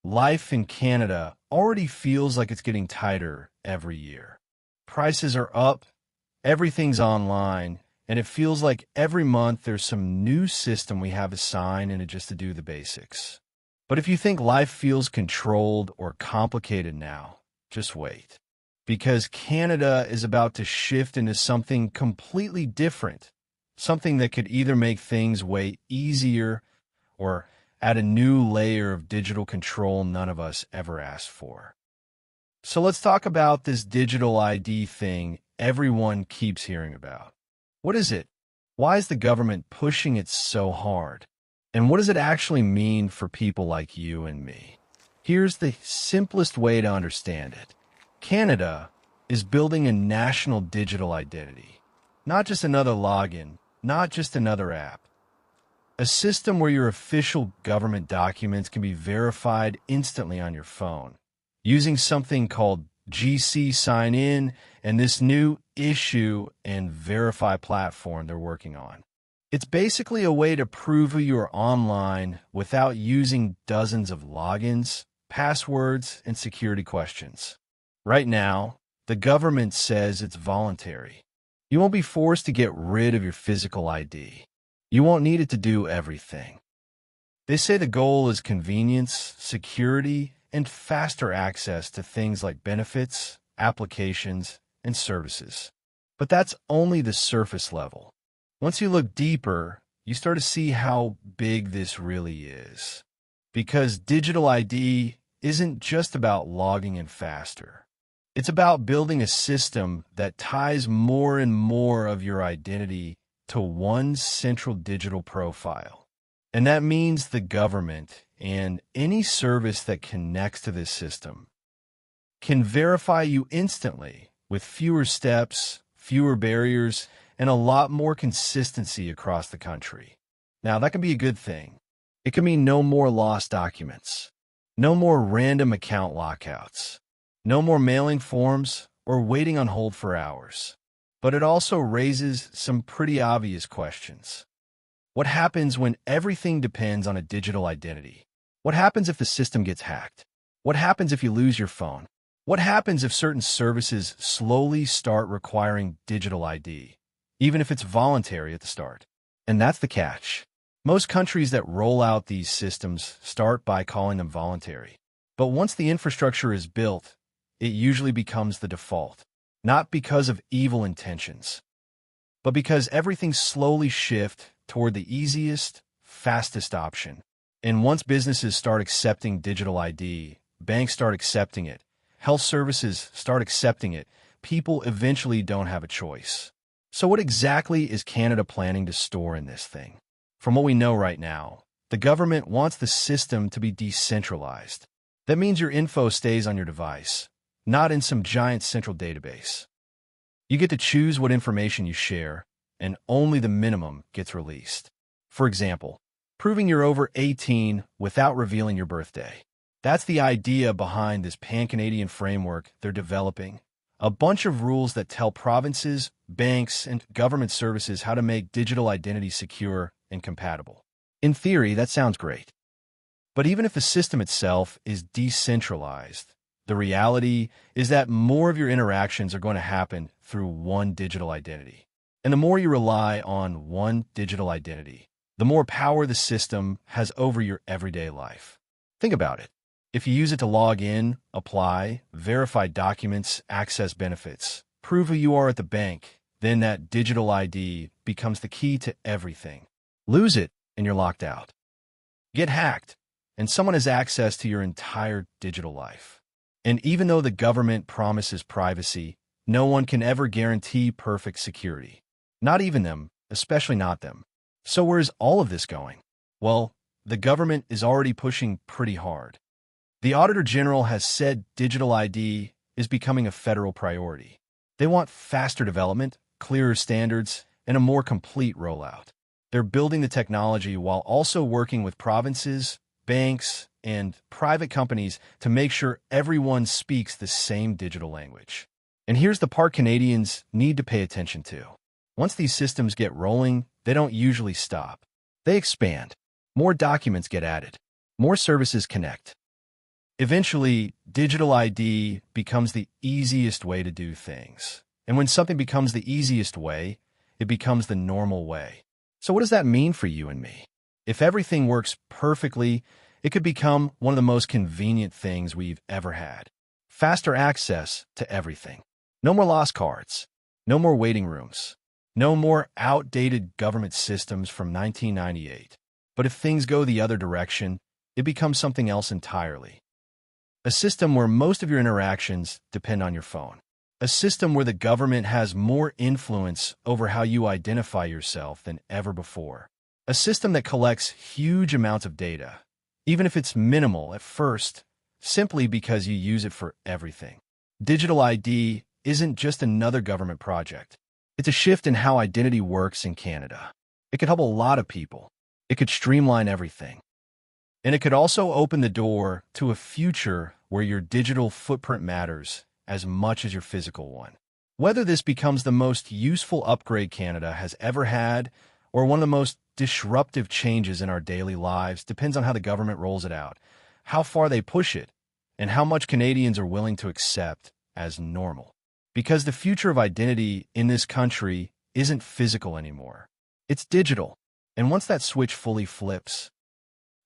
life in Canada already feels like it's getting tighter every year. Prices are up, everything's online, and it feels like every month there's some new system we have to sign in just to do the basics. But if you think life feels controlled or complicated now, just wait. Because Canada is about to shift into something completely different, something that could either make things way easier or add a new layer of digital control none of us ever asked for. So let's talk about this digital ID thing everyone keeps hearing about. What is it? Why is the government pushing it so hard? And what does it actually mean for people like you and me? Here's the simplest way to understand it. Canada is building a national digital identity, not just another login, not just another app. A system where your official government documents can be verified instantly on your phone using something called GC Sign In and this new issue and verify platform they're working on. It's basically a way to prove you are online without using dozens of logins, passwords, and security questions. Right now, the government says it's voluntary. You won't be forced to get rid of your physical ID. You won't need it to do everything. They say the goal is convenience, security, and faster access to things like benefits, applications, and services. But that's only the surface level. Once you look deeper, you start to see how big this really is. Because digital ID isn't just about logging in faster. It's about building a system that ties more and more of your identity to one central digital profile. And that means the government and any service that connects to this system can verify you instantly with fewer steps, fewer barriers, and a lot more consistency across the country. Now, that can be a good thing. It can mean no more lost documents, no more random account lockouts, no more mailing forms or waiting on hold for hours. But it also raises some pretty obvious questions. What happens when everything depends on a digital identity? What happens if the system gets hacked? What happens if you lose your phone? What happens if certain services slowly start requiring digital ID, even if it's voluntary at the start? And that's the catch. Most countries that roll out these systems start by calling them voluntary. But once the infrastructure is built, it usually becomes the default. Not because of evil intentions, but because everything slowly shifts toward the easiest, fastest option. And once businesses start accepting digital ID, banks start accepting it, health services start accepting it, people eventually don't have a choice. So what exactly is Canada planning to store in this thing? From what we know right now, the government wants the system to be decentralized. That means your info stays on your device, not in some giant central database. You get to choose what information you share, and only the minimum gets released. For example, proving you're over 18 without revealing your birthday. That's the idea behind this pan-Canadian framework they're developing. A bunch of rules that tell provinces, banks, and government services how to make digital identity secure and compatible. In theory, that sounds great. But even if the system itself is decentralized, the reality is that more of your interactions are going to happen through one digital identity. And the more you rely on one digital identity, the more power the system has over your everyday life. Think about it. If you use it to log in, apply, verify documents, access benefits, prove who you are at the bank, then that digital ID becomes the key to everything. Lose it, and you're locked out. Get hacked, and someone has access to your entire digital life. And even though the government promises privacy, no one can ever guarantee perfect security. Not even them, especially not them. So where is all of this going? Well, the government is already pushing pretty hard. The Auditor General has said digital ID is becoming a federal priority. They want faster development, clearer standards, and a more complete rollout. They're building the technology while also working with provinces, banks, and private companies to make sure everyone speaks the same digital language. And here's the part Canadians need to pay attention to. Once these systems get rolling, they don't usually stop. They expand. More documents get added. More services connect. Eventually, digital ID becomes the easiest way to do things. And when something becomes the easiest way, it becomes the normal way. So what does that mean for you and me? If everything works perfectly, it could become one of the most convenient things we've ever had. Faster access to everything. No more lost cards. No more waiting rooms. No more outdated government systems from 1998. But if things go the other direction, it becomes something else entirely. A system where most of your interactions depend on your phone. A system where the government has more influence over how you identify yourself than ever before. A system that collects huge amounts of data, even if it's minimal at first, simply because you use it for everything. Digital ID isn't just another government project. It's a shift in how identity works in Canada. It could help a lot of people. It could streamline everything. And it could also open the door to a future where your digital footprint matters as much as your physical one. Whether this becomes the most useful upgrade Canada has ever had or one of the most disruptive changes in our daily lives depends on how the government rolls it out, how far they push it, and how much Canadians are willing to accept as normal. Because the future of identity in this country isn't physical anymore. It's digital. And once that switch fully flips,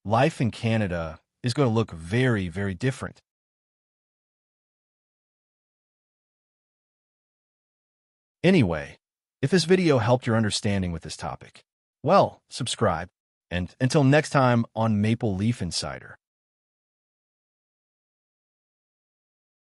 life in Canada is going to look very, very different. Anyway, if this video helped your understanding with this topic, well, subscribe. And until next time on Maple Leaf Insider.